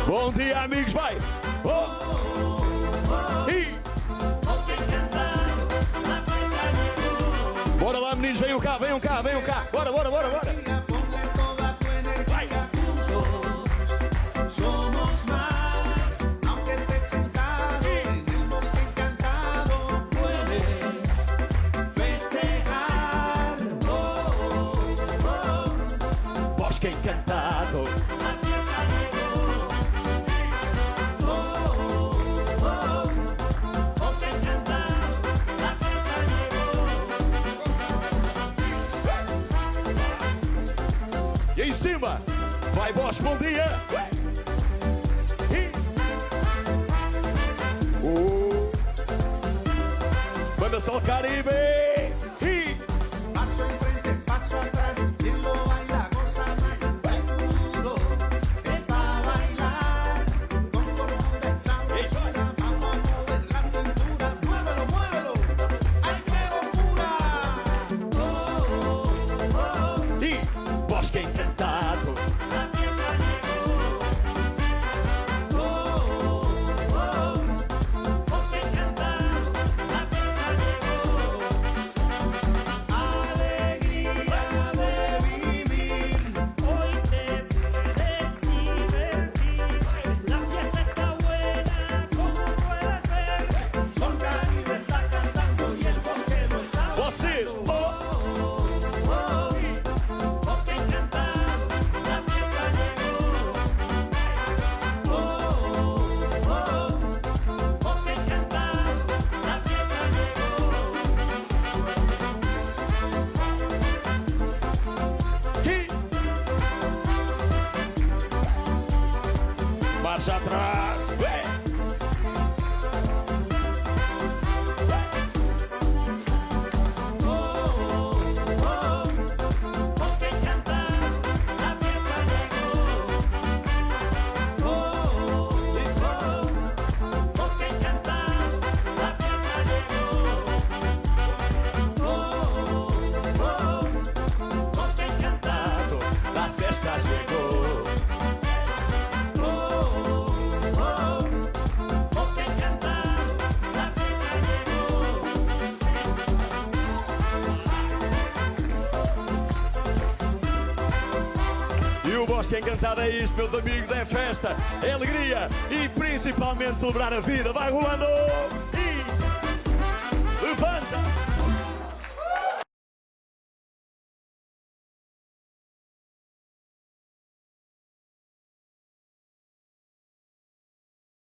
Bom dia, amigos, vai! Bora lá, meninos, venham cá, venham cá, venham cá! Bora, bora, bora, bora! Vai! Somos más, aunque estés sentado en el bosque encantado, puedes festejar. Bosque encantado. E em cima, vai Bosque, bom dia! Manda só o Caribe! Paso enfrente, paso atrás, quien lo baila goza más. Kuduro es para bailar, con cordura y sabrosura. Vamos a mover la cintura, muévelo, muévelo. ¡Ay, qué locura! E Bosque encantado. La fiesta llegó. Bosque encantado, la fiesta llegó. Alegría de vivir, hoy te puedes divertir. La fiesta está buena, como puedes ver. Sol Caribe está cantando y el bosque lo está Vocês! Bosque encantado, la fiesta llegó. Bosque encantado, la fiesta llegó. Marcha atrás! Bosque encantado, la fiesta llegó. Bosque encantado, la fiesta llegó. Bosque encantado, A festa chegou! bosque encantado, la fiesta llegó. E o Bosque encantado é isto, meus amigos, é festa, é alegria e principalmente celebrar a vida. Vai rolando! E levanta!